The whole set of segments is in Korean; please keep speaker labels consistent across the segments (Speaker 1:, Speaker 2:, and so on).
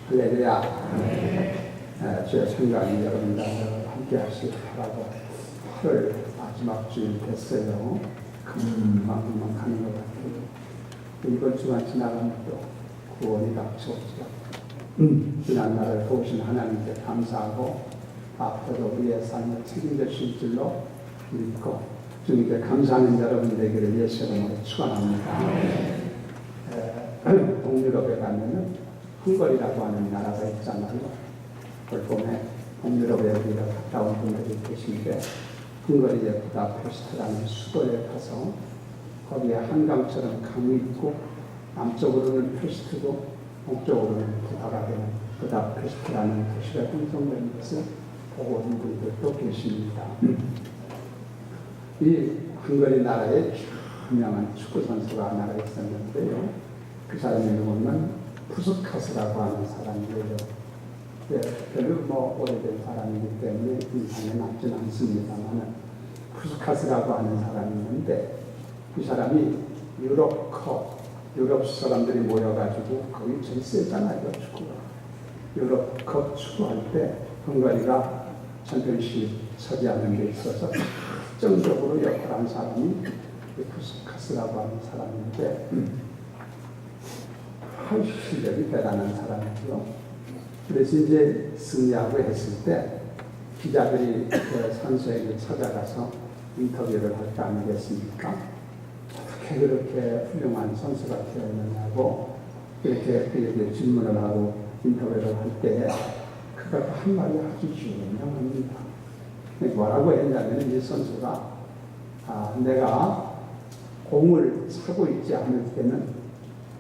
Speaker 1: 할렐루야. 주의 성강이 여러분과 함께 하시길 바라고 8월 마지막 주일 됐어요. 금방 가는 것 같아요. 이번 주간 지나가면 또 구원이 닥쳐오죠. 지난 날을 도우신 하나님께 감사하고 앞으로도 우리의 삶을 책임져 주실 줄로 믿고 주님께 감사하는 여러분 되기를 예수 이름으로 축원합니다. 동유럽에 가면은 헝가리라고 하는 나라가 있잖아요. 그걸 보면 동유럽에 우리가 갔다 온 분들이 계신데 헝가리의 부다페스트라는 수도에 가서 거기에 한강처럼 강이 있고 남쪽으로는 페스트고 동쪽으로는 부다가 되는 부다페스트라는 도시가 형성된 것을 보고 온 분들도 계십니다. 이 헝가리 나라에 유명한 축구 선수가 하나가 있었는데요. 그 사람의 이름은 푸스카스라고 하는 사람이에요. 별로 오래된 사람이기 때문에 인상에 남진 않습니다만 푸스카스라고 하는 사람이 있는데 그 사람이 유럽컵, 유럽 사람들이 모여가지고 거기 제일 세잖아요, 축구가. 유럽컵 축구할 때 헝가리가 챔피언십 차지하는 데 있어서 결정적으로 역할한 사람이 푸스카스라고 하는 사람인데 실력이 대단한 사람이죠. 그래서 이제 승리하고 했을 때 기자들이 그 선수에게 찾아가서 인터뷰를 할 거 아니겠습니까? 어떻게 그렇게 훌륭한 선수가 되었느냐고 이렇게 그에게 질문을 하고 인터뷰를 할 때 그가 한 말이 아주 유명합니다. 뭐라고 했냐면 이 선수가 내가 공을 차고 있지 않을 때는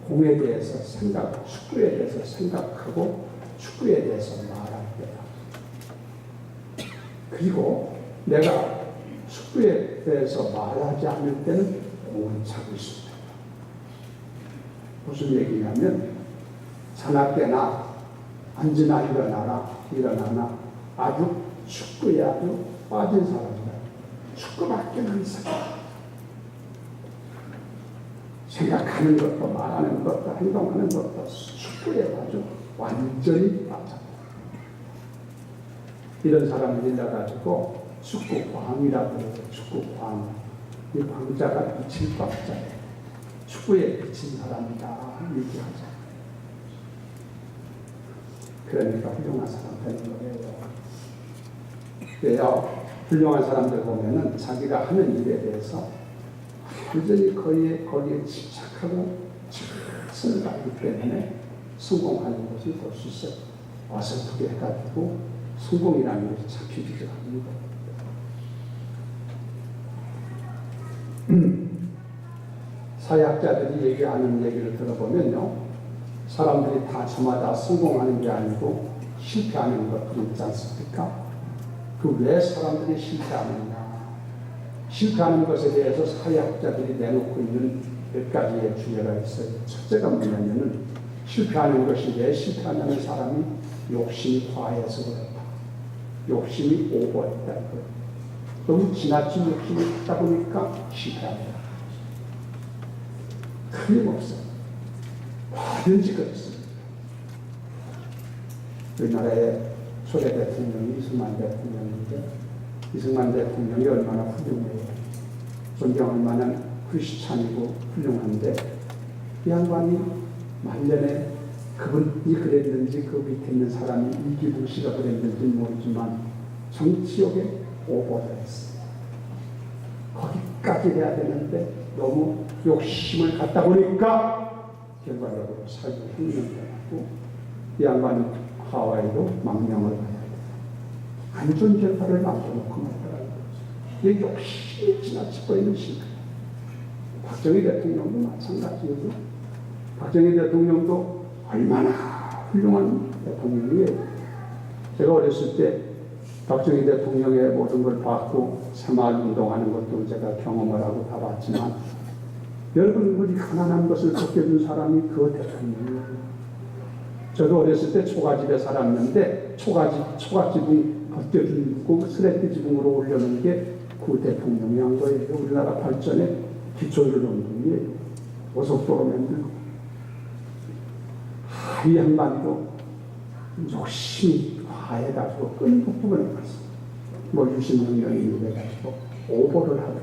Speaker 1: 공에 대해서 축구에 대해서 생각하고 축구에 대해서 말할 때다. 그리고 내가 축구에 대해서 말하지 않을 때는 공을 차고 있습니다. 무슨 얘기냐면 자나 깨나 앉으나 일어나나 아주 축구에 아주 빠진 사람이다. 축구밖에는 생각. 생각하는 것도 말하는 것도 행동하는 것도 축구에 아주 완전히 빠졌다. 이런 사람을 일러가지고 축구광이라고 해요. 축구광. 이 광자가 빛을 광자예요. 축구에 비친 사람이다. 얘기하죠. 그러니까 훌륭한 사람 되는 거예요. 왜요? 훌륭한 사람들 보면은 자기가 하는 일에 대해서 완전히 거기에 집착하고 최선을 다하기 때문에 성공하는 것을 볼 수 있어요. 어설프게 해가지고 성공이라는 것이 잡히지가 않는 거예요. 사회학자들이 얘기하는 얘기를 들어보면요. 사람들이 다 저마다 성공하는 게 아니고 실패하는 것들이 있지 않습니까? 그 왜 사람들이 실패하느냐. 실패하는 것에 대해서 사회학자들이 내놓고 있는 몇 가지의 주제가 있어요. 첫째가 뭐냐면은 실패하는 것이 왜 실패하냐면 사람이 욕심이 과해서 그렇다. 욕심이 오버했다는 거예요. 너무 지나친 욕심이 있다 보니까 실패합니다. 틀림없어요. 뭐든지 그렇습니다. 우리나라의 초대 대통령이 이승만 대통령인데 이승만 대통령이 얼마나 훌륭해요. 존경할 만한 크리스찬이고 훌륭한데 이 양반이 말년에 그분이 그랬는지 그 밑에 있는 사람이 이기부 씨가 그랬는지 모르지만 정치욕에 오버를 했어요. 거기까지 해야 되는데 너무 욕심을 갖다 보니까 결과적으로 삶을 흉년되고 이 양반이 하와이로 망명을 받아요. 안전결과를 남겨놓고 말더라고요. 이게 욕심이 지나치고 있는 실패. 박정희 대통령도 마찬가지예요. 박정희 대통령도 얼마나 훌륭한 대통령이에요. 제가 어렸을 때 박정희 대통령의 모든 걸 봤고 새마을운동하는 것도 제가 경험을 하고 다 봤지만 여러분 우리 가난한 것을 벗겨준 사람이 그 대통령이에요. 저도 어렸을 때 초가집에 살았는데 초가집이 벗겨주고 쓰레기 지붕으로 올려놓은 게 그 대통령이 한 거예요. 우리나라 발전에 기초를 놓은 분이에요. 고속도로 만들고 이 양반도 욕심이 과해가지고 끊는 부분에 가서 뭐 유신명령이 있는데가지고 오보를 하다가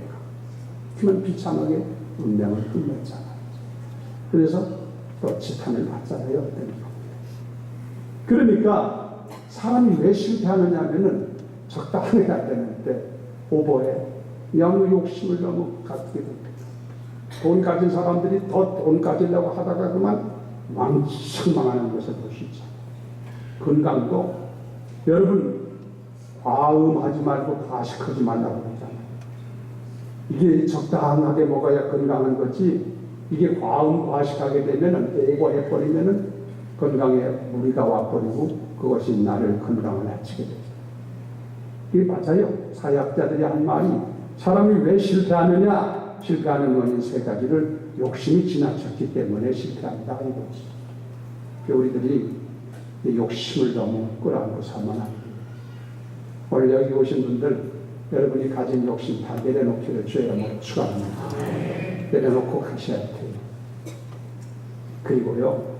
Speaker 1: 그만 비참하게 운명을 끝냈잖아요. 그래서 또 지탄을 받잖아요. 어떤 겁니다. 그러니까 사람이 왜 실패하느냐 하면은 적당히 해야 되는데 오보에 너무 욕심을 너무 갖게 됩니다. 돈 가진 사람들이 더 돈 가지려고 하다가 그만 망하는 것을 보시죠. 건강도 여러분 과음하지 말고 과식하지 말라고 그러잖아요. 이게 적당하게 먹어야 건강한 거지, 이게 과음 과식하게 되면은 오버해버리면은 건강에 무리가 와버리고 그것이 나를 건강을 해치게 되죠. 이게 맞아요. 사회학자들이 한 말이 사람이 왜 실패하느냐? 실패하는 원인 세 가지를 욕심이 지나쳤기 때문에 실패한다 이거지. 우리들이 이 욕심을 너무 끌어안고 살면 안 돼요. 오늘 여기 오신 분들 여러분이 가진 욕심 다 내려놓기를 주의 이름으로 축원합니다. 내려놓고 가셔야 돼요. 그리고요,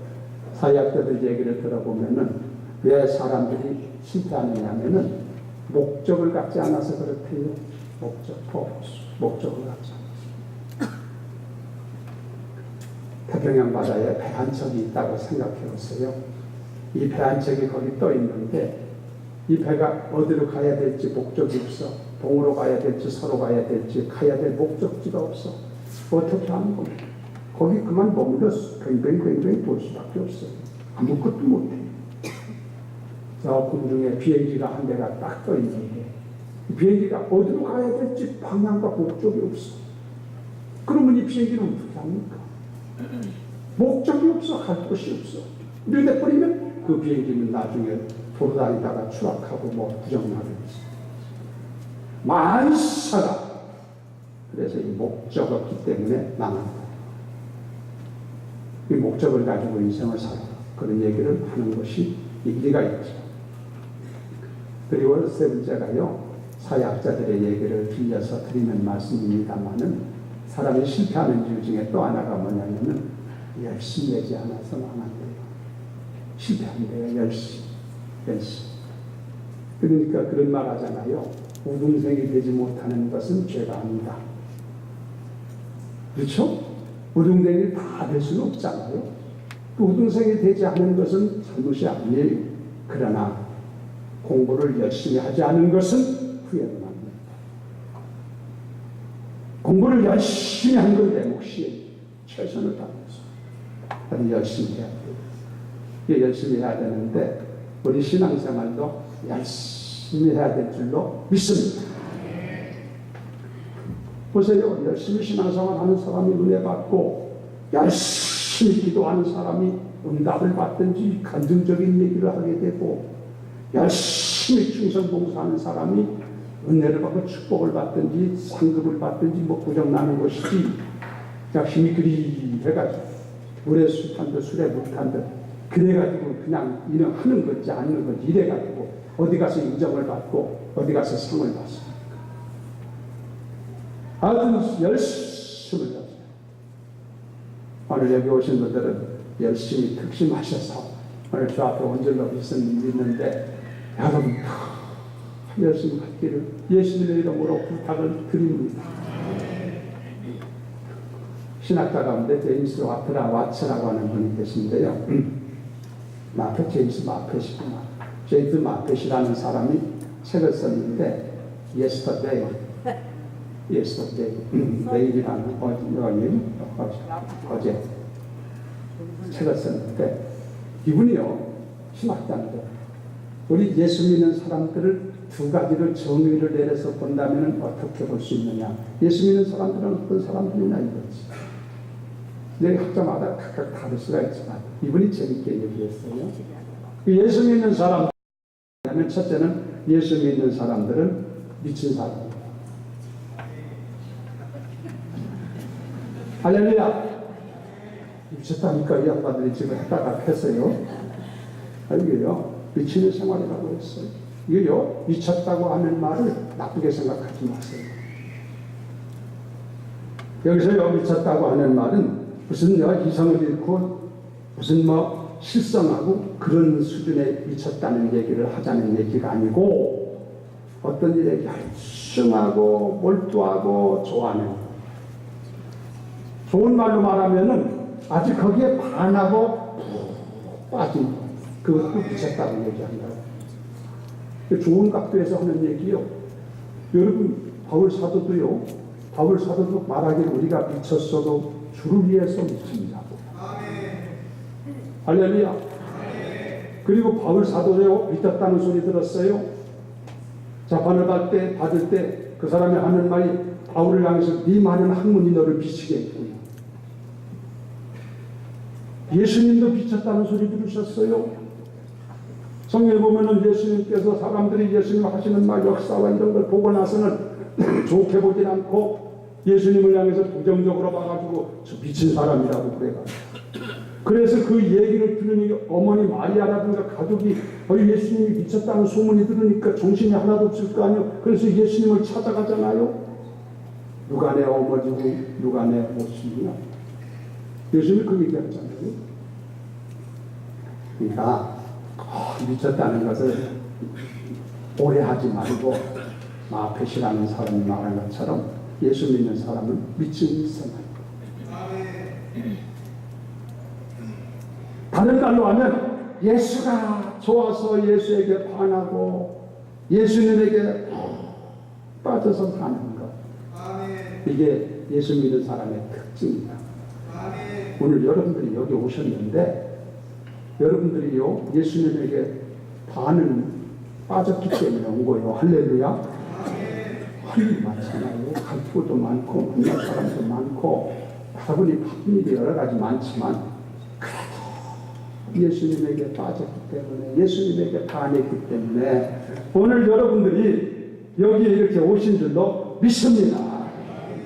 Speaker 1: 사회학자들 얘기를 들어보면은 왜 사람들이 실패하느냐면은 목적을 갖지 않아서 그렇대요. 목적을 갖지 않아서. 태평양 바다에 배 한 척이 있다고 생각해 보세요. 이 배 한 척이 거기 떠 있는데 이 배가 어디로 가야 될지 목적이 없어. 동으로 가야 될지 서로 가야 될지 가야 될 목적지가 없어. 어떻게 하는 겁니까? 거기 그만 머물러서 뱅뱅뱅뱅 돌 수밖에 없어요. 아무것도 못해. 저 공중에 비행기가 한 대가 딱 떠 있는데 비행기가 어디로 가야 될지 방향과 목적이 없어. 그러면 이 비행기는 어떻게 합니까? 목적이 없어. 갈 곳이 없어. 이러다 버리면 그 비행기는 나중에 돌아다니다가 추락하고 뭐 부정나겠지. 만사가 그래서 이 목적 없기 때문에 망한다. 이 목적을 가지고 인생을 살아. 그런 얘기를 하는 것이 일리가 있죠. 그리고 세 번째가요, 사회학자들의 얘기를 빌려서 드리는 말씀입니다만은 사람이 실패하는 이유 중에 또 하나가 뭐냐면은 열심히 하지 않아서 망한대요. 실패한대요. 열심히. 그러니까 그런 말 하잖아요. 우등생이 되지 못하는 것은 죄가 아니다. 그렇죠? 우등생이 다 될 수는 없잖아요. 그 우등생이 되지 않은 것은 잘못이 아니에요. 그러나 공부를 열심히 하지 않은 것은 후회는 합니다. 공부를 열심히 한 건 내 몫이에요. 최선을 다해서. 아주 열심히 해야 돼요. 이게 열심히 해야 되는데 우리 신앙생활도 열심히 해야 될 줄로 믿습니다. 보세요. 열심히 신앙생활 하는 사람이 은혜 받고 열심히 기도하는 사람이 응답을 받든지 간증적인 얘기를 하게 되고 열심히 충성봉사하는 사람이 은혜를 받고 축복을 받든지 상급을 받든지 뭐 부정나는 것이지 그냥 힘이 그리 해가지고 물에 술 듯 술에 물 탄 듯 그래가지고 그냥 이런 하는 거지 않는 거지 이래가지고 어디 가서 인정을 받고 어디 가서 상을 받습니까? 아주 열심을 하세요. 오늘 여기 오신 분들은 열심히 특심하셔서 오늘 저 앞에 온 줄로 믿는데 여러분 열심히 갖기를 예수님의 이름으로 부탁을 드립니다. 신학자 가운데 제임스 와츠라고 하는 분이 계신데요. 제임스 마펫이구나. 제임스 마펫이라는 사람이 책을 썼는데 Yesterday, 내일이라는 어제 책을 썼는데 이분이요 신학자인데 우리 예수 믿는 사람들을 두 가지를 정의를 내려서 본다면 어떻게 볼 수 있느냐. 예수 믿는 사람들은 어떤 사람들이냐 이거지. 내 학자마다 각각 다를 수가 있지만 이분이 재밌게 얘기했어요. 예수 믿는 사람들, 첫째는 예수 믿는 사람들은 미친 사람입니다. 할렐루야! 미쳤다니까 이 양반들이 지금 했다가 했어요. 이게요 미치는 생활이라고 했어요. 이게요 미쳤다고 하는 말을 나쁘게 생각하지 마세요. 여기서요 미쳤다고 하는 말은 무슨 이성을 잃고 무슨 실성하고 그런 수준에 미쳤다는 얘기를 하자는 얘기가 아니고 어떤 일에 열심하고 몰두하고 좋아하는, 좋은 말로 말하면은 아직 거기에 반하고 빠진 그것도 미쳤다고 얘기한다. 좋은 각도에서 하는 얘기요. 여러분 바울 사도도요. 바울 사도도 말하기를 우리가 미쳤어도 주를 위해서 미칩니다. 할렐루야. 그리고 바울 사도요. 미쳤다는 소리 들었어요. 자판을 받을 때 그 사람이 하는 말이 바울을 향해서 네 많은 학문이 너를 비치게 했구나. 예수님도 비쳤다는 소리 들으셨어요? 성경에 보면은 예수님께서 사람들이 예수님 하시는 말 역사와 이런 걸 보고 나서는 좋게 보진 않고 예수님을 향해서 부정적으로 봐가지고 저 미친 사람이라고 그래가지고, 그래서 그 얘기를 들으니 어머니 마리아라든가 가족이 예수님이 미쳤다는 소문이 들으니까 정신이 하나도 없을 거 아니에요. 그래서 예수님을 찾아가잖아요. 누가 내 어머니고 누가 내 모습이냐. 예수님이 그 얘기하잖아요. 그러니까 미쳤다는 것을 오해하지 말고 마페시라는 사람이 말한 것처럼 예수 믿는 사람은 미친 사람. 다른 말로 하면 예수가 좋아서 예수에게 반하고 예수님에게 빠져서 사는 것. 이게 예수 믿는 사람의 특징입니다. 오늘 여러분들이 여기 오셨는데 여러분들이요 예수님에게 반은 빠졌기 때문에 온 거예요. 할렐루야. 할 일이 많잖아요. 갈 곳도 많고 만날 사람도 많고 여러분이 바쁜 일이 여러 가지 많지만 예수님에게 빠졌기 때문에 예수님에게 반했기 때문에 오늘 여러분들이 여기에 이렇게 오신 줄로 믿습니다.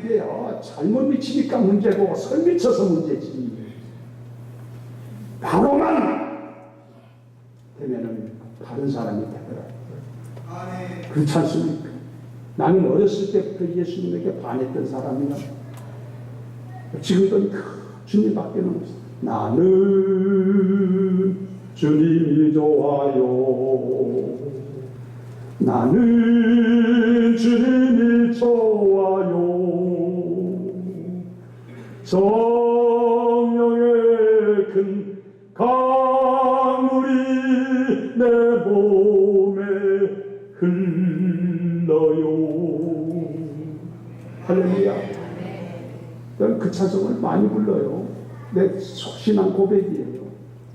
Speaker 1: 이게 잘못 미치니까 문제고 설 미쳐서 문제지. 바로만 되면은 다른 사람이 되더라고요. 그렇지 않습니까? 나는 어렸을 때부터 예수님에게 반했던 사람이야. 지금도 주님밖에 없어. 나는 주님이 좋아요. 나는 주님이 좋아요. 성령의 큰 강물이 내 몸에 흘러요. 할렐루야. 그 찬송을 많이 불러요. 내 속신한 고백이에요.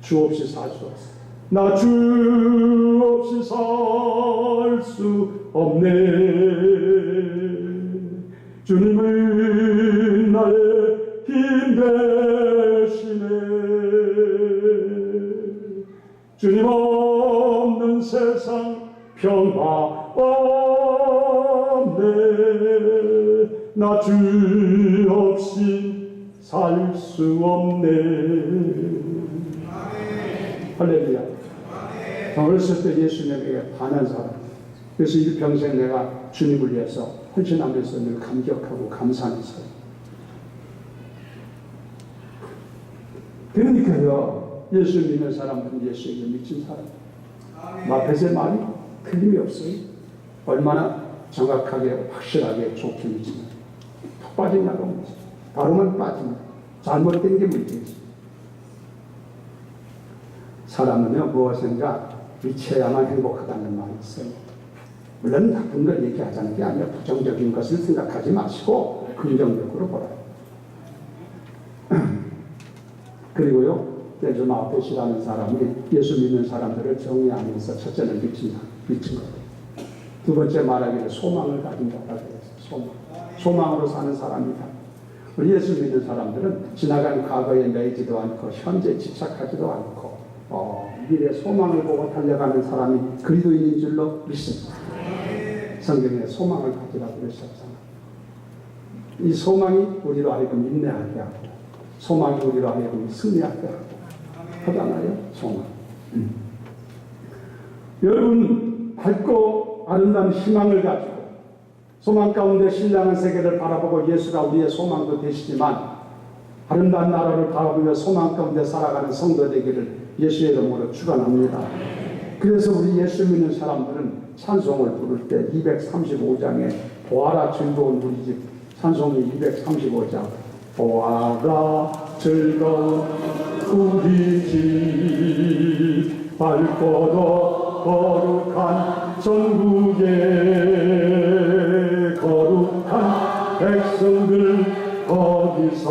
Speaker 1: 주 없이 살 수 없어. 나 주 없이 살 수 없네. 주님은 나의 힘 되시네. 주님 없는 세상 평화 없네. 나 주 없이 살 수 없네. 할렐루야. 어렸을 때 예수님에게 반한 사람. 그래서 일평생 내가 주님을 위해서 헌신하면서 늘 감격하고 감사하는 사람. 그러니까요, 예수 믿는 사람들은 예수에게 미친 사람. 마페스의 말이 틀림이 없어요. 얼마나 정확하게 확실하게 좋게 미치면 푹 빠지냐고 문제. 바로만 빠지면 잘못된 게 문제지. 사람은요 무엇인가 미쳐야만 행복하다는 말이 있어요. 물론 나쁜 걸 얘기하자는 게 아니라 부정적인 것을 생각하지 마시고 긍정적으로 보라요. 그리고요 예수 마페시라는 사람이 예수 믿는 사람들을 정의하면서 첫째는 미친 거예요. 두 번째 말하기를 소망을 가진 자라고 했어요. 소망으로 사는 사람이다. 우리 예수 믿는 사람들은 지나간 과거에 매이지도 않고 현재 집착하지도 않고 미래 소망을 보고 달려가는 사람이 그리스도인인 줄로 믿습니다. 성경에 소망을 가지라고 그러셨잖아요. 이 소망이 우리로 하여금 인내하게 하고 소망이 우리로 하여금 승리하게 하고 하잖아요. 소망. 여러분 밝고 아름다운 희망을 가지고 소망 가운데 신령한 세계를 바라보고 예수가 우리의 소망도 되시지만 아름다운 나라를 바라보며 소망 가운데 살아가는 성도 되기를 예수의 이름으로 축원합니다. 그래서 우리 예수 믿는 사람들은 찬송을 부를 때 235장에 보아라 즐거운 우리 집 찬송이 235장 보아라 즐거운 우리 집 밝고도 거룩한 전국에 거룩한 백성들 거기서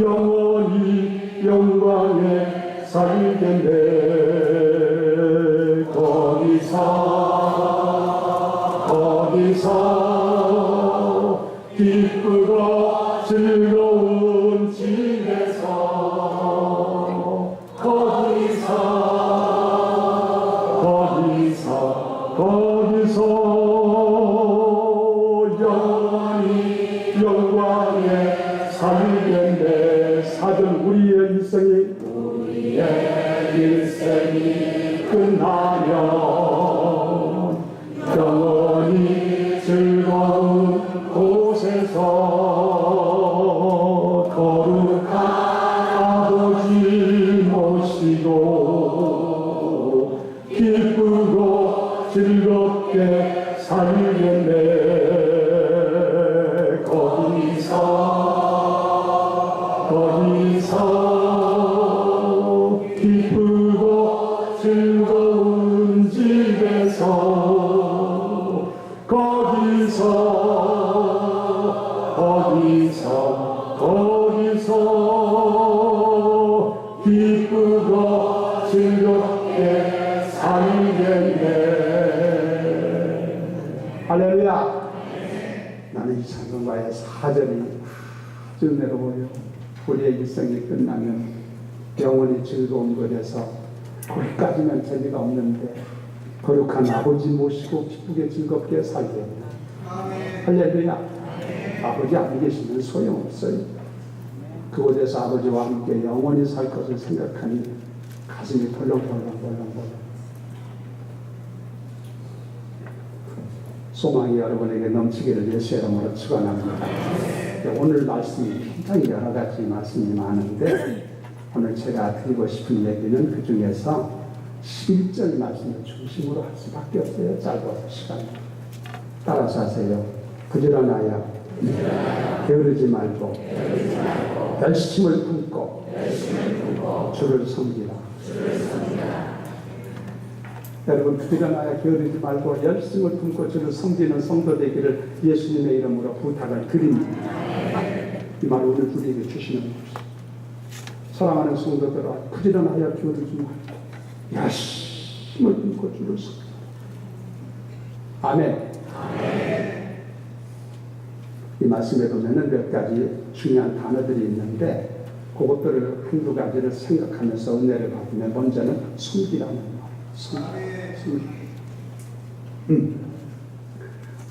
Speaker 1: 영원히 영광에 살겠네 거기서 기쁘고 즐거운 집에서 거기서 영원히 영광에 살겠네. 사전 우리의 일생이 끝나면 영원히 즐거운 곳에서 거룩한 아버지 모시고 기쁘고 즐겁게 살겠네. 거기서 기쁘고 즐거운 집에서 거기서 기쁘고 즐겁게 살겠네. 할렐루야. 나는 이 찬송가의 4절이 아주 내려오요. 우리의 일생이 끝나면 영원히 즐거운 곳에서 거기까지는 재미가 없는데 거룩한 아버지 모시고 기쁘게 즐겁게 살겠네. 할렐루야. 아버지 안 계시면 소용없어요. 그곳에서 아버지와 함께 영원히 살 것을 생각하니 가슴이 벌렁벌렁. 소망이 여러분에게 넘치기를 예수의 이름으로 축원합니다. 오늘 말씀이 굉장히 여러 가지 말씀이 많은데 오늘 제가 드리고 싶은 얘기는 그 중에서 11절 말씀을 중심으로 할 수밖에 없어요. 짧아서 시간이. 따라서 하세요. 부지런하여 게으르지 말고 열심을 품고 주를 섬기라. 여러분 부지런하여 게으르지 말고 열심을 품고 주를 섬기는 성도 되기를 예수님의 이름으로 부탁을 드립니다. 이 말을 오늘 우리에게 주시는 것입니다. 사랑하는 성도들아 부지런하여 게으르지 말고 열심을 품고 주를 섬기라. 아멘. 이 말씀에 보면은 몇 가지 중요한 단어들이 있는데 그것들을 한두 가지를 생각하면서 은혜를 받으면 먼저는 섬기라는 말.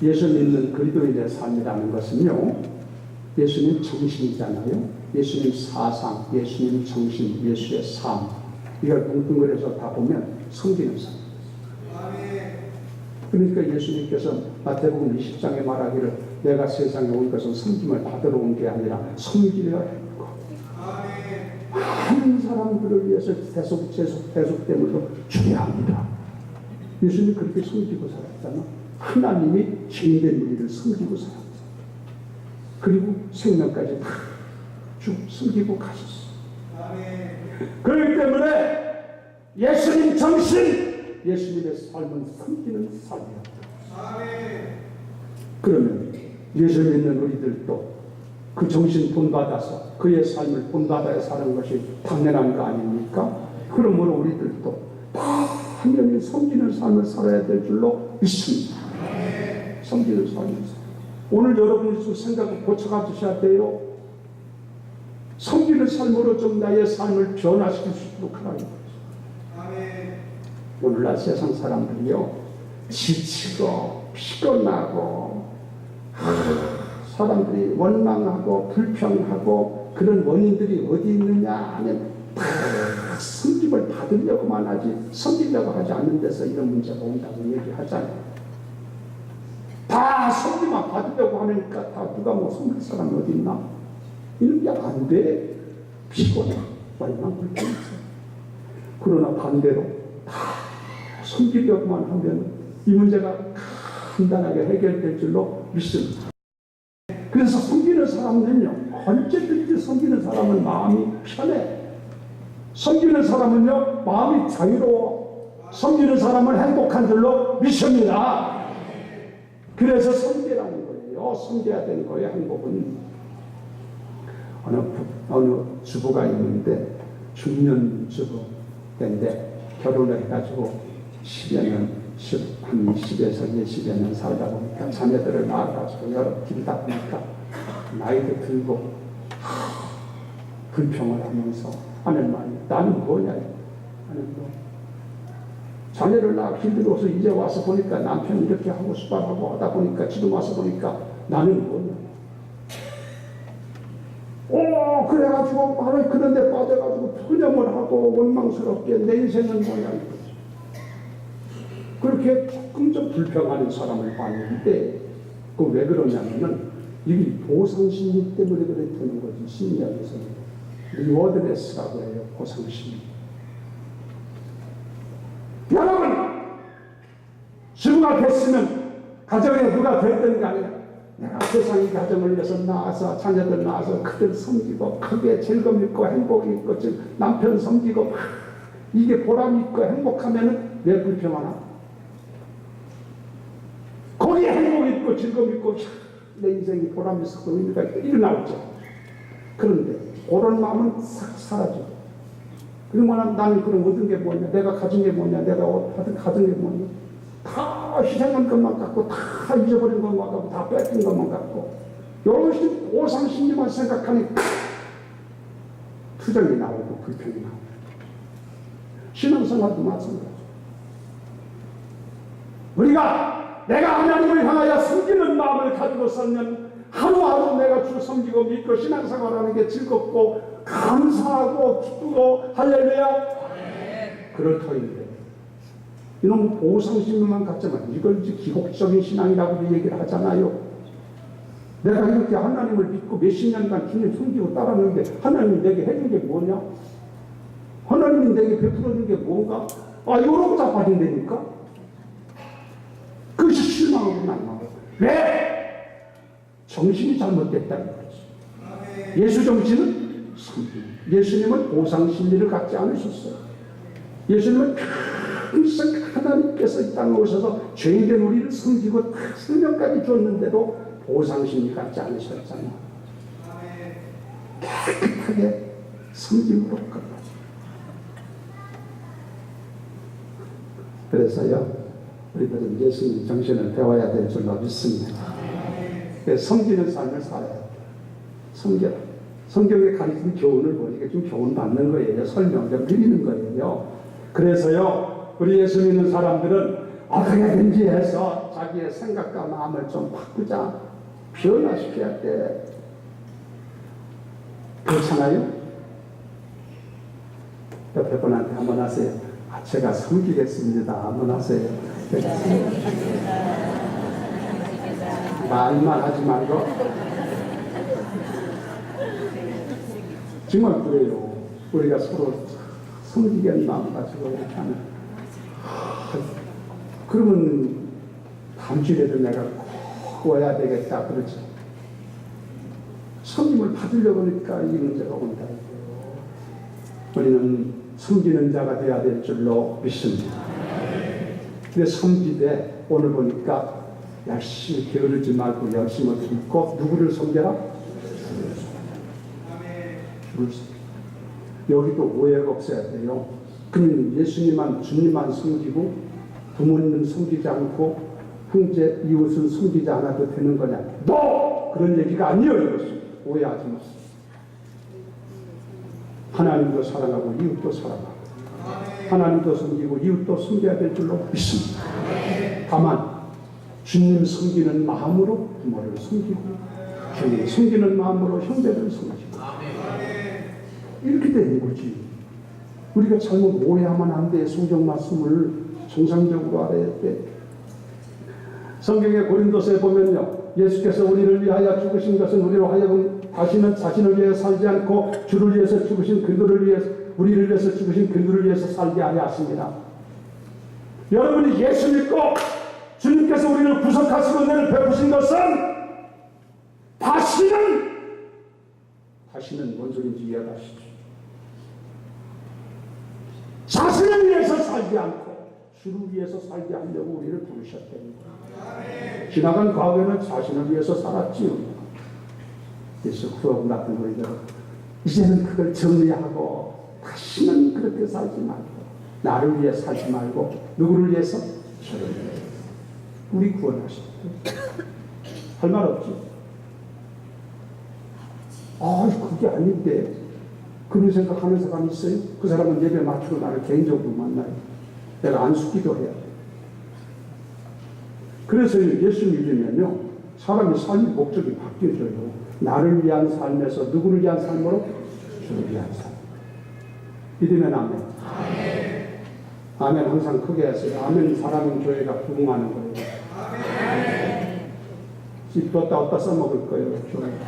Speaker 1: 예수 믿는 그리스도인의 삶이라는 것은요, 예수님 정신이잖아요. 예수님 사상, 예수님 정신, 예수의 삶, 이걸 뭉뚱그려서 다 보면 섬기는 삶. 그러니까 예수님께서 마태복음 20장에 말하기를 내가 세상에 온 것은 섬김을 받으러 온 게 아니라 섬기려 했고 많은 사람들을 위해서 대속됨으로 중요합니다. 예수님이 그렇게 섬기고 살았잖아. 하나님이 죄인된 우리를 섬기고 살았어. 그리고 생명까지 다 섬기고 가셨어. 그렇기 때문에 예수님 정신, 예수님의 삶은 섬기는 삶이었다. 그러면 예수 믿는 우리들도 그 정신 본받아서 그의 삶을 본받아야 사는 것이 당연한 거 아닙니까? 그러므로 우리들도 당연히 섬기는 삶을 살아야 될 줄로 믿습니다. 섬기는 삶에서 오늘 여러분이 좀 생각을 고쳐가 주셔야 돼요. 섬기는 삶으로 좀 나의 삶을 변화시킬 수 있도록 하라는 거죠. 오늘날 세상 사람들이요, 지치고 피곤하고 사람들이 원망하고 불평하고 그런 원인들이 어디 있느냐 하면 다 섬김을 받으려고만 하지 섬기려고 하지 않는 데서 이런 문제가 온다고 얘기하잖아요. 다 섬기만 받으려고 하니까 다 누가 뭐 섬길 사람이 어디 있나? 이런 게 안 돼. 피곤해. 얼마나 불편했어요. 그러나 반대로 다 섬기려고만 하면 이 문제가 간단하게 해결될 줄로 믿습니다. 그래서 섬기는 사람은요, 언제든지 섬기는 사람은 마음이 편해. 섬기는 사람은요, 마음이 자유로워. 섬기는 사람은 행복한 줄로 믿습니다. 그래서 섬기라는 거예요. 섬겨야 되는 거예요. 행복은. 어느 주부가 있는데 중년 주부인데 결혼을 해가지고 10에서 20여 년 살다 보니까 자녀들을 낳아가지고 여러 길다 보니까 나이도 들고 불평을 하면서 하는 말이 나는 뭐냐 하는 거. 자녀를 낳아 길들어서 이제 와서 보니까 남편이 이렇게 하고 수발하고 하다 보니까 지금 와서 보니까 나는 뭐냐. 그래가지고 말을 그런데 빠져가지고 푸념을 하고 원망스럽게 내 인생은 뭐냐 이거지. 그렇게 조금 좀 불평하는 사람을 봤는데 그 왜 그러냐면은 이게 보상심리 때문에 그랬다는 거지. 심리학에서는 리워드레스라고 해요. 보상심리. 여러분 주부가 됐으면 가정에 누가 됐든 간에 내가 세상의 가정을 위해서 나와서 자녀들 낳아서 그들 섬기고 크게 즐거움 있고 행복이 있고 즉 남편 섬기고 이게 보람 있고 행복하면은 왜 불평하나? 거기에 행복 있고 즐거움 있고 내 인생이 보람 있고 의미가 있고 일어나죠. 그런데 그런 마음은 싹 사라지고 그러면 나는 그럼 얻은 게 뭐냐? 내가 가진 게 뭐냐? 내가 가진 게 뭐냐? 다 희생한 것만 갖고 다 잊어버린 것만 갖고 다 뺏긴 것만 갖고 이런 보상심리만 생각하니 투정이 나오고 불평이 나오고 신앙생활도 마찬가지죠. 우리가 내가 하나님을 향하여 섬기는 마음을 가지고서는 하루하루 내가 주 섬기고 믿고 신앙생활하는 게 즐겁고 감사하고 기쁘고 할렐루야. 그럴 터인데 이놈 보상심리만 갖지만 이걸 이제 기복적인 신앙이라고 얘기를 하잖아요. 내가 이렇게 하나님을 믿고 몇십 년간 주님 섬기고 따랐는데 하나님이 내게 해준 게 뭐냐? 하나님이 내게 베풀어준 게 뭔가? 요런 자빠진다니까? 그것이 실망으로 나와요. 왜? 정신이 잘못됐다는 거지. 예수 정신은 섬김. 예수님은 보상심리를 갖지 않으셨어요. 예수님은 평생 하나님께서 이 땅에 오셔서 죄인된 우리를 섬기고 다 생명까지 줬는데도 보상심리 갖지 않으셨잖아요. 깨끗하게 섬김으로 끝나죠. 그래서요, 우리들은 예수님 정신을 배워야 될 줄로 믿습니다. 섬기는 삶을 살아야 돼요. 섬겨라. 성경에 가르친 교훈을 보니까 좀 교훈 받는 거예요. 설명 좀 드리는 거예요. 그래서요, 우리 예수 믿는 사람들은 어떻게든지 해서 자기의 생각과 마음을 좀 바꾸자, 변화시켜야 돼. 그렇잖아요? 옆에 분한테 한번 하세요. 제가 섬기겠습니다. 한번 하세요. 제가 말만 하지 말고. 정말 그래요. 우리가 서로 섬기겠는 마음 가지고 이렇게 하면 그러면 다음 주에도 내가 꼭 와야 되겠다 그러죠. 섬김을 받으려고 하니까 이 문제가 온다. 우리는 섬기는 자가 되어야 될 줄로 믿습니다. 근데 섬기되 오늘 보니까 열심히 게으르지 말고 열심히 듣고 누구를 섬겨라? 여기도 오해가 없어야 돼요. 그러면 예수님만 주님만 섬기고 부모님은 섬기지 않고 형제 이웃은 섬기지 않아도 되는 거냐? 그런 얘기가 아니에요. 이것은 오해하지 마세요. 하나님도 사랑하고 이웃도 사랑하고 하나님도 섬기고 이웃도 섬겨야 될 줄로 믿습니다. 다만 주님 섬기는 마음으로 부모를 섬기고 주님 섬기는 마음으로 형제를 섬기고 이렇게 되는 거지. 우리가 잘못 오해하면 안 돼. 성경 말씀을 정상적으로 알아야 돼. 성경의 고린도서에 보면요, 예수께서 우리를 위하여 죽으신 것은 우리로 하여금 다시는 자신을 위해 살지 않고 주를 위해서 죽으신 그들을 위해서, 우리를 위해서 죽으신 그들을 위해서 살게 하려 하십니다. 여러분이 예수 믿고 주님께서 우리를 구속하시고 은혜를 베푸신 것은 다시는 뭔 소리인지 이해하시죠. 자신을 위해서 살지 않고 주를 위해서 살게 하려고 우리를 부르셨답니다. 지나간 과거에는 자신을 위해서 살았지요. 예수 구원 같은 우리들 이제는 그걸 정리하고 다시는 그렇게 살지 말고 나를 위해 살지 말고 누구를 위해서? 저를 위해서. 우리 구원하셨다. 할 말 없지? 그게 아닌데 그런 생각하는 사람이 있어요? 그 사람은 예배 마치고 나를 개인적으로 만나요. 내가 안수기도 해야 돼. 그래서 예수 믿으면요 사람의 삶의 목적이 바뀌어져요. 나를 위한 삶에서 누구를 위한 삶으로? 주를 위한 삶. 믿으면 아멘. 아멘 항상 크게 하세요. 아멘 사람은 교회가 부흥하는 거예요. 집 어디다 써먹을 거예요. 교회가.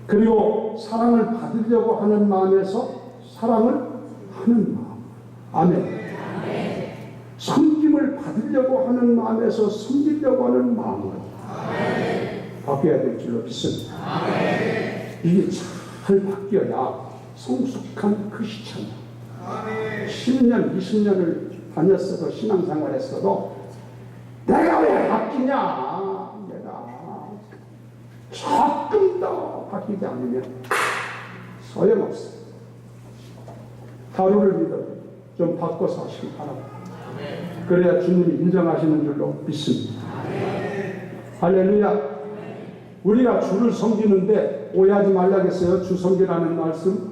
Speaker 1: 그리고 사랑을 받으려고 하는 마음에서 사랑을 하는 마음. 아멘. 섬김을 받으려고 하는 마음에서 섬기려고 하는 마음으로 바뀌어야 될 줄로 믿습니다. 이게 잘 바뀌어야 성숙한 크리스찬. 10년, 20년을 다녔어도 신앙생활했어도 내가 왜 바뀌냐? 내가 조금 더 바뀌지 않으면 소용없어. 하루를 믿어도 좀 바꿔서 하시기 바랍니다. 그래야 주님이 인정하시는 줄로 믿습니다. 할렐루야. 우리가 주를 섬기는데 오해하지 말라겠어요. 주 섬기라는 말씀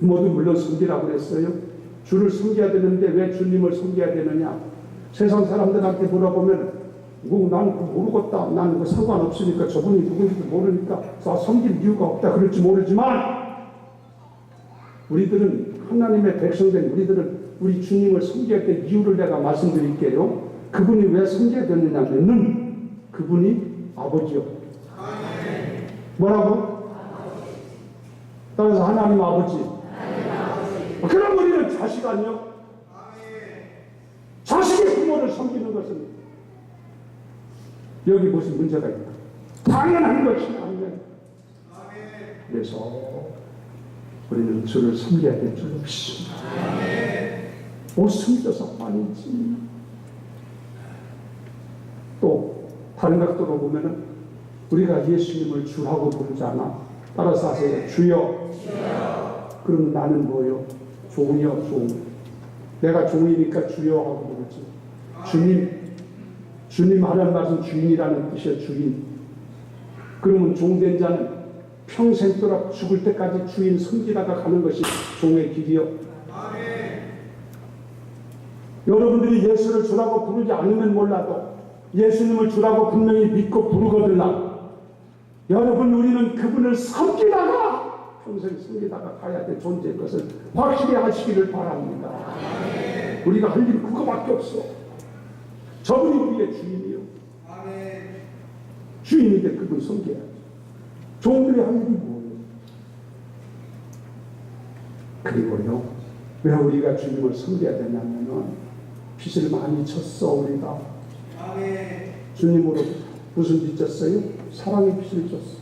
Speaker 1: 모두 물론 섬기라고 그랬어요. 주를 섬겨야 되는데 왜 주님을 섬겨야 되느냐? 세상 사람들한테 물어보면 난 그거 모르겠다. 나는 그 상관없으니까 저분이 누군지도 모르니까 섬길 이유가 없다 그럴지 모르지만 우리들은 하나님의 백성된 우리들은 우리 주님을 섬겨야 될 이유를 내가 말씀드릴게요. 그분이 왜 섬겨야 되느냐면은 그분이 아버지요. 뭐라고? 따라서 하나님 아버지. 그럼 우리는 자식 아니요? 자식의 부모를 섬기는 것은 여기 무슨 문제가 있나? 당연한 것이 아니에요. 그래서 우리는 주를 섬겨야 될 줄로 믿습니다. 못 섬겨서 아니지. 또 다른 각도로 보면은 우리가 예수님을 주라고 부르잖아. 따라서 하세요. 주여. 그럼 나는 뭐요? 종이요, 종. 내가 종이니까 주여 하고 부르지. 주님 하는 말은 주인이라는 뜻이에요. 주인. 그러면 종된 자는 평생 동안 죽을 때까지 주인 섬기다가 가는 것이 종의 길이요. 여러분들이 예수를 주라고 부르지 않으면 몰라도 예수님을 주라고 분명히 믿고 부르거든요. 여러분 우리는 그분을 섬기다가 평생 섬기다가 가야 될 존재인 것을 확실히 하시기를 바랍니다. 우리가 할 일은 그거밖에 없어. 저분이 우리의 주인이요. 주인인데 그분 섬겨야지. 종들이 할 일이 뭐예요? 그리고요, 왜 우리가 주님을 섬겨야 되냐면은 빚을 많이 졌어 우리가. 주님으로 무슨 빚 졌어요? 사랑의 빚을 졌어.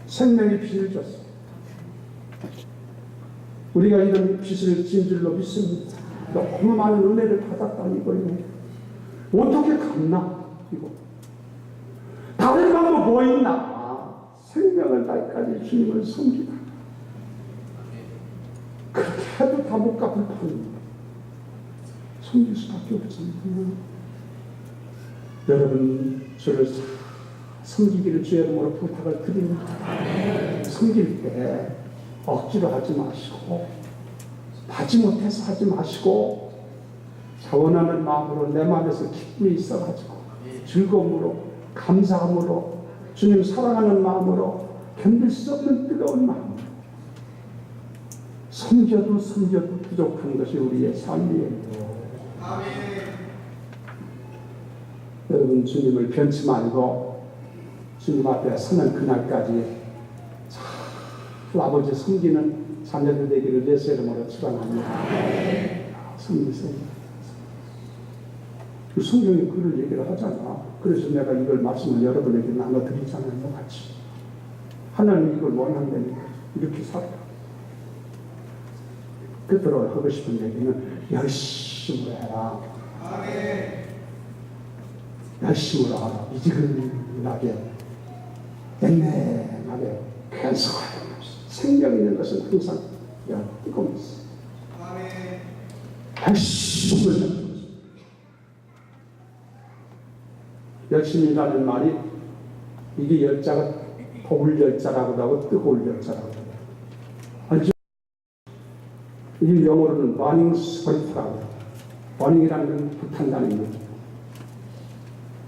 Speaker 1: 생명의 빚을 졌어. 우리가 이런 빚을 진 줄로 믿습니다. 너무 많은 은혜를 받았다니 이거요. 어떻게 갚나 이거. 다른 방법 뭐 있나? 생명을 다까지 주님을 섬기다. 그렇게 해도 다 못 갚을 판입니다. 섬길 수밖에 없잖아요. 여러분 저를 섬기기를 주의 이름으로 부탁을 드립니다. 섬길 때 억지로 하지 마시고 하지 못해서 하지 마시고 자원하는 마음으로 내 마음에서 기쁨이 있어가지고 즐거움으로 감사함으로 주님 사랑하는 마음으로 견딜 수 없는 뜨거운 마음으로 섬겨도 부족한 것이 우리의 삶이에요. 여러분 주님을 변치 말고 주님 앞에 서는 그날까지 참 아버지 섬기는 자녀들 되기를 예수 이름으로 축원합니다. 섬기세요. 성경이 그를 얘기를 하잖아. 그래서 내가 이걸 말씀을 여러분에게 나눠드리잖아요. 같이. 하나님 이걸 원한다니까 이렇게 살아. 그대로 하고 싶은 얘기는 열심히 해라. 열심히 하라. 미지근하게 냉랭하게 간소하게 생명 있는 것은 항상 뜨거운 있어. 열심히 하라. 열심히 일하는 말이 이게 열자가 더울 열자라고도 하고 뜨거울 열자라고도 하고 알죠? 이 영어로는 burning spirit라고. burning이라는 건 불탄다는 거죠.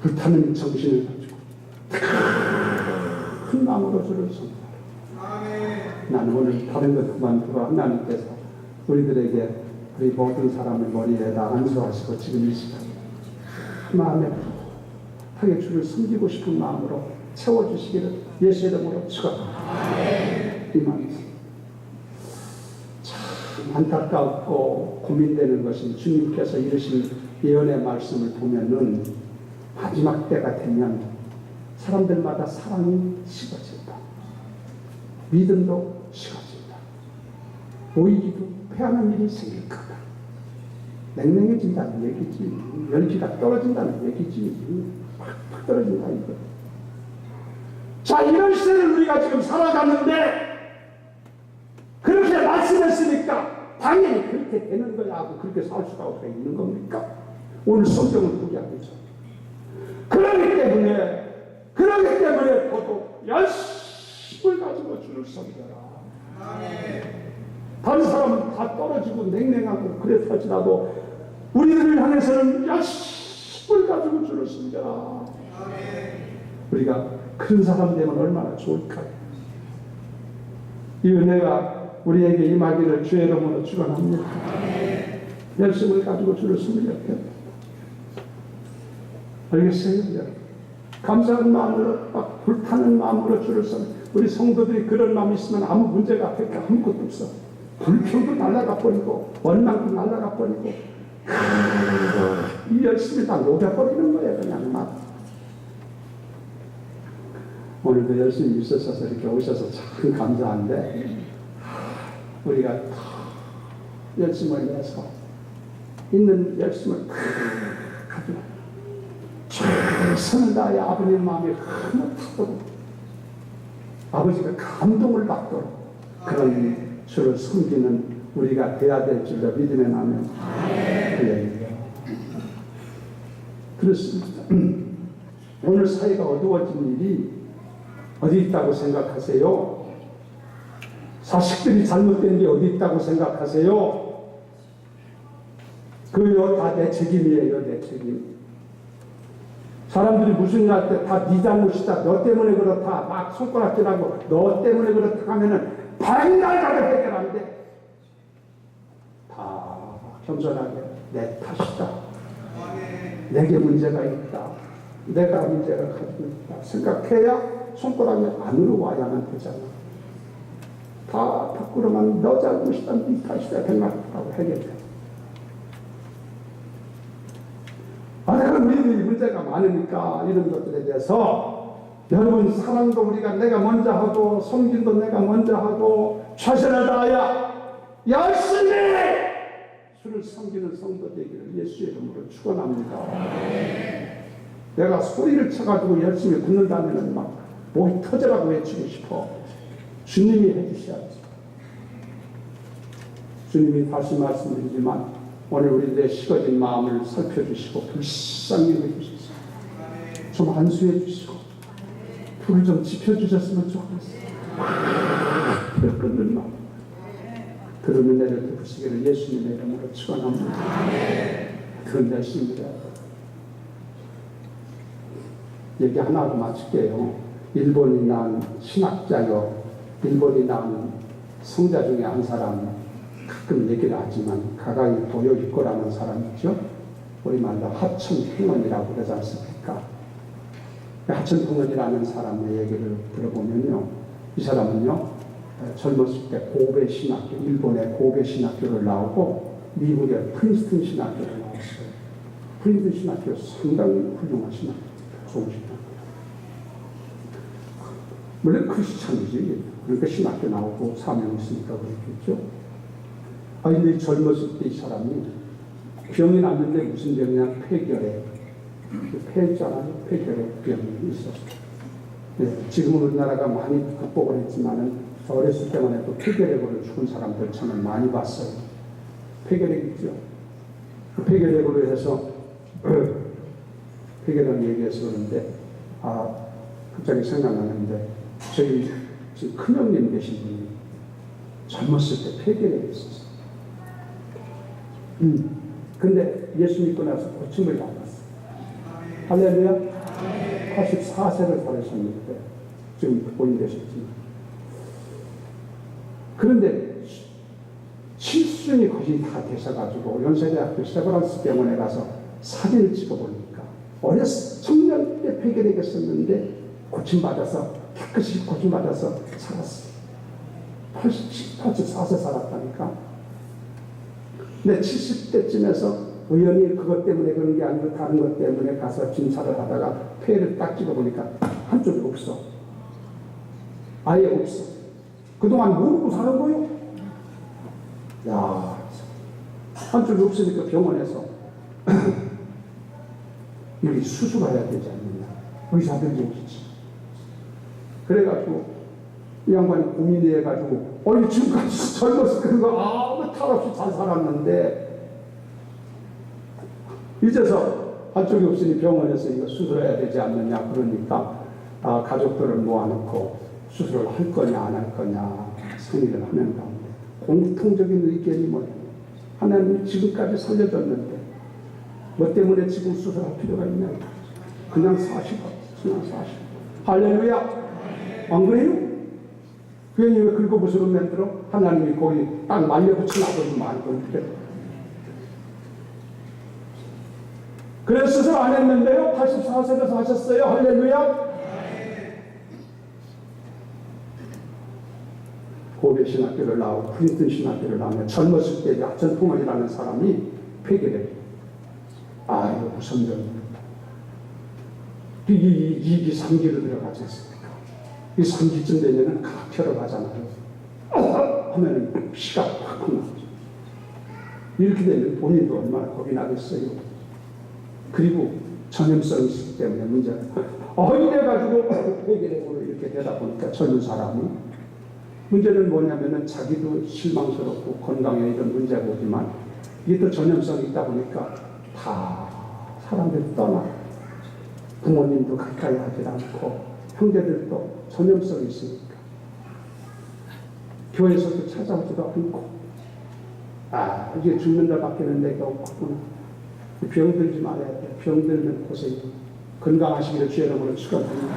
Speaker 1: 불타는 정신을 가지고 큰 마음으로 주를 섬기라. 나는 오늘 다른 것 그만두고 하나님께서 우리들에게 우리 모든 사람의 머리에다 안수하시고 지금 이 시간 마음에 하게 주를 섬기고 싶은 마음으로 채워주시기를 예수 이름으로 축원합니다. 이 마음이 참 안타깝고 고민되는 것은 주님께서 이르신 예언의 말씀을 보면은 마지막 때가 되면 사람들마다 사랑이 식어진다. 믿음도 식어진다. 모이기도 패하는 일이 생길 거다. 냉랭해진다는 얘기지. 열기가 떨어진다는 얘기지. 팍팍 떨어진다 이거. 자, 이런 시대를 우리가 지금 살아가는데 그렇게 말씀했으니까 당연히 그렇게 되는 거야 하고 그렇게 살 수가 어떻게 있는 겁니까? 오늘 성경을 보게 하죠. 그러기 때문에 저도 열심을 가지고 주를 섬겨라. 다른 사람은 다 떨어지고 냉랭하고 그래 할지라도 우리들을 향해서는 열심을 가지고 주를 섬겨라. 우리가 그런 사람 되면 얼마나 좋을까요? 이 은혜가 우리에게 임하기를 주의 이름으로 축원합니다. 열심을 가지고 주를 섬겨야 됩니다. 알겠어요? 감사한 마음으로 막 불타는 마음으로 주를 섬겨. 우리 성도들이 그런 마음이 있으면 아무 문제가 앞에 아무것도 없어. 불평도 날아가 버리고 원망도 날아가 버리고 이 열심히 다 녹여버리는 거예요. 그냥 막. 오늘도 열심히 있으셔서 이렇게 오셔서 참 감사한데 우리가 열심을 내서 있는 열심을 가지고 최선을 다해 아버님 마음에 흐뭇하도록 아버지가 감동을 받도록 그런 주를 섬기는 우리가 돼야 될 줄로 믿음에 나면 그래요. 그렇습니다. 오늘 사이가 어두워진 일이 어디 있다고 생각하세요? 자식들이 잘못된 게 어디 있다고 생각하세요? 그요 다 내 책임이에요. 내 책임. 사람들이 무슨 일 할 때 다 네 잘못이다. 너 때문에 그렇다. 막 손가락질하고 너 때문에 그렇다 하면은 백날 가도 해결 안 돼. 다 겸손하게 내 탓이다. 내게 문제가 있다. 내가 문제를 가지고 있다. 생각해야 손가락이 안으로 와야만 되잖아. 다 밖으로만 너 잘못이다. 네 탓이다. 백날하고 해결돼. 내가 우리들이 문제가 많으니까 이런 것들에 대해서 여러분 사랑도 우리가 내가 먼저 하고 섬김도 내가 먼저 하고 최선을 다하여 열심히 주를 섬기는 성도 되기를 예수의 이름으로 축원합니다. 내가 소리를 쳐가지고 열심히 굽는다면 막 목이 터져라고 외치고 싶어. 주님이 해주셔야지. 주님이 다시 말씀드리지만 오늘 우리들의 식어진 마음을 살펴주시고 불쌍히 여겨주시고 좀 안수해 주시고 불을 좀 지펴주셨으면 좋겠어요. 끊는 마음 그런 은혜를 베푸시기를 예수님의 이름으로 축원합니다. 그런 날씨입니다. 얘기 하나 하고 마칠게요. 일본이 낳은 신학자요, 일본이 낳은 성자 중에 한 사람 가끔 얘기를 하지만 가가이 도요이코라는 사람 있죠? 우리말로 하천행원이라고 그러지 않습니까? 하천통원이라는 사람의 얘기를 들어보면요, 이 사람은요 젊었을 때 고베 신학교, 일본의 고베 신학교를 나오고 미국의 프린스턴 신학교를 나왔어요. 프린스턴 신학교 상당히 훌륭한 신학교, 좋은 신학교. 물론 크리스찬이지. 그러니까 신학교 나오고 사명 있으니까 그렇겠죠. 근데 젊었을 때 이 사람이 병이 났는데 무슨 병이냐, 폐결핵. 폐했잖아요. 폐결핵 병이 있었어요. 네, 지금은 우리나라가 많이 극복을 했지만은 어렸을 때만 해도 폐결핵으로 죽은 사람들 저는 많이 봤어요. 폐결핵 있죠. 그 폐결핵으로 해서 폐결핵 얘기해서 그런데 갑자기 생각나는데 저희 지금 큰형님 계신 분이 젊었을 때 폐결핵이 있었어요. 근데 예수 믿고 나서 고침을 받았어요. 할렐루야. 84세를 살으셨는데 지금 고인되셨지만, 그런데 칠순이 거의 다 되셔가지고 연세대학교 세브란스 병원에 가서 사진을 찍어보니까 청년 때 폐결핵이었었는데 고침받아서 깨끗이 고침받아서 살았어요. 84세 살았다니까. 근데 70대쯤에서 우연히 그것 때문에 그런 게 아니고 다른 것 때문에 가서 진찰을 하다가 폐를 딱 찍어보니까 한쪽이 없어. 아예 없어. 그동안 모르고 사는 거요? 야, 한쪽이 없으니까 병원에서 여기 수술해야 되지 않느냐. 의사들이 오시지. 그래가지고 이 양반이 고민해가지고 지금까지 젊었을 때 아무 탈 없이 잘 살았는데 이제서 한쪽이 없으니 병원에서 이거 수술해야 되지 않느냐. 그러니까 가족들을 모아놓고 수술을 할 거냐 안 할 거냐 상의를 하는 가운데 공통적인 의견이 뭐냐면, 하나님이 지금까지 살려줬는데 뭐 때문에 지금 수술할 필요가 있냐. 그냥 사시고 그냥 사시고. 할렐루야. 안 그래요? 괜히 왜 긁어부스럼 만들어? 하나님이 거기 딱 말려붙인 아버지 말고 그래. 그래서 수술 안 했는데요, 84세에서 하셨어요. 할렐루야. 고베 신학교를 나오고 프린스턴 신학교를 나오면 젊었을 때 하천통원이라는 사람이 폐결핵. 이거 무슨 병입니까? 이게 3기로 들어가지 않습니까? 이 3기쯤 되면은 각혈을 하잖아요. 하면은 피가 팍팍 나오죠. 이렇게 되면 본인도 얼마나 겁이 나겠어요. 그리고 전염성이 있기 때문에 문제가 이래가지고 폐결핵으로 이렇게 되다 보니까 젊은 사람이, 문제는 뭐냐면은 자기도 실망스럽고 건강에 이런 문제가 오지만 이게 또 전염성이 있다 보니까 다 사람들이 떠나. 부모님도 가까이 하지 않고 형제들도 전염성이 있으니까 교회에서도 찾아오지도 않고, 이게 죽는다 밖에는 내가 없구나. 병들지 말아야 돼. 병들면 고생이. 건강하시기를 주의 이름으로 축원합니다.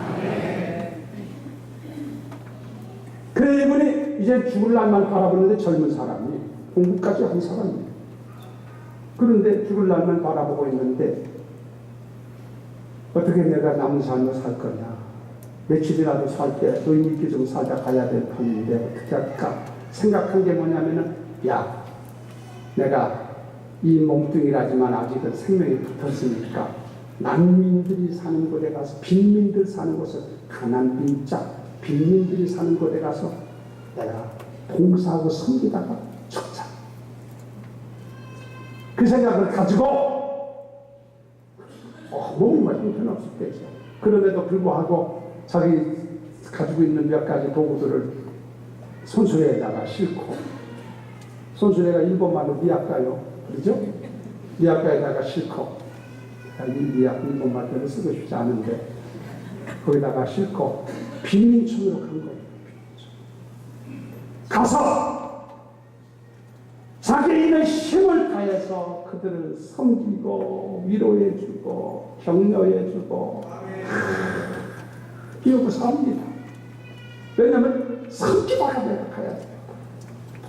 Speaker 1: 그래, 이분이 이제 죽을 날만 바라보는데 젊은 사람이 공부까지 한 사람이에요. 그런데 죽을 날만 바라보고 있는데 어떻게 내가 남은 삶을 살 거냐. 며칠이라도 살 때 의미 있게 좀 살다 가야 될 판인데 어떻게 할까 생각한 게 뭐냐면은, 내가 이 몸뚱이라지만 아직은 생명이 붙었으니까 난민들이 사는 곳에 가서, 빈민들 사는 곳에, 가난 빈자 빈민들이 사는 곳에 가서 내가 봉사하고 섬기다가 죽자. 그 생각을 가지고 몸이 뭐 형편없을 때죠. 그럼에도 불구하고 자기 가지고 있는 몇 가지 도구들을 손수레에다가 싣고, 손수레가 일본말로 미약가요. 그렇죠? 미약가에다가 싣고, 일본말 별로 쓰고 싶지 않은데 거기다가 싣고 빈민촌으로 간 거예요. 가서 자기 있는 힘을 다해서 그들을 섬기고 위로해주고 격려해주고 이러고 삽니다. 왜냐하면 섬기다가 내가 가야 돼요.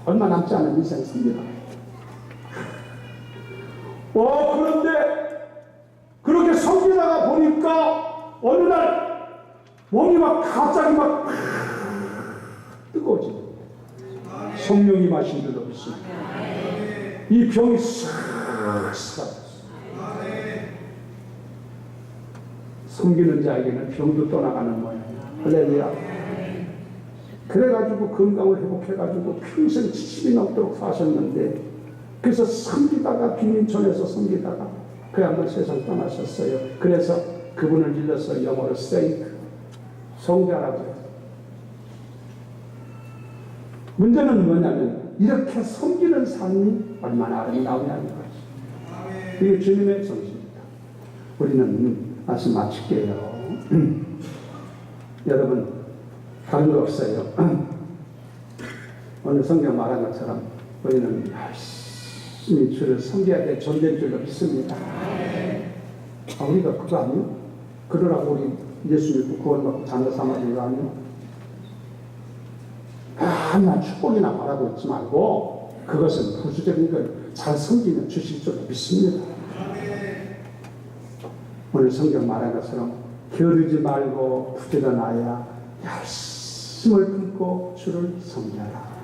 Speaker 1: 얼마 남지 않은 인생 섬기다가. 그런데 그렇게 섬기다가 보니까 어느 날 몸이 막 갑자기 막 뜨거워집니다. 성령이 마신 줄 없습니다. 이 병이 싹 사라졌어요. 섬기는 자에게는 병도 떠나가는 모양이에요. 할렐루야. 그래가지고 건강을 회복해가지고 평생 70이 넘도록 사셨는데, 그래서 섬기다가 빈민촌에서 섬기다가 그야말로 세상 떠나셨어요. 그래서 그분을 일러서 영어로 세인트, 성자라고 해요. 문제는 뭐냐면 이렇게 섬기는 삶이 얼마나 아름다우냐는 거죠. 이게 주님의 정신입니다. 우리는 말씀 마칠게요. 여러분, 다른 거 없어요. 오늘 성경 말한 것처럼 우리는 열심히 주를 섬겨야 될 존재인 줄로 믿습니다. 우리가 그거 아니요? 그러라고 우리 예수 믿고 구원받고 자녀 삼아준 거 아니요? 나 축복이나 바라고 있지 말고 그것은 부수적인 걸 잘 섬기면 주실 줄로 믿습니다. 오늘 성경 말한 것처럼 게으르지 말고 부지런하여 열심을 품고 주를 섬겨라.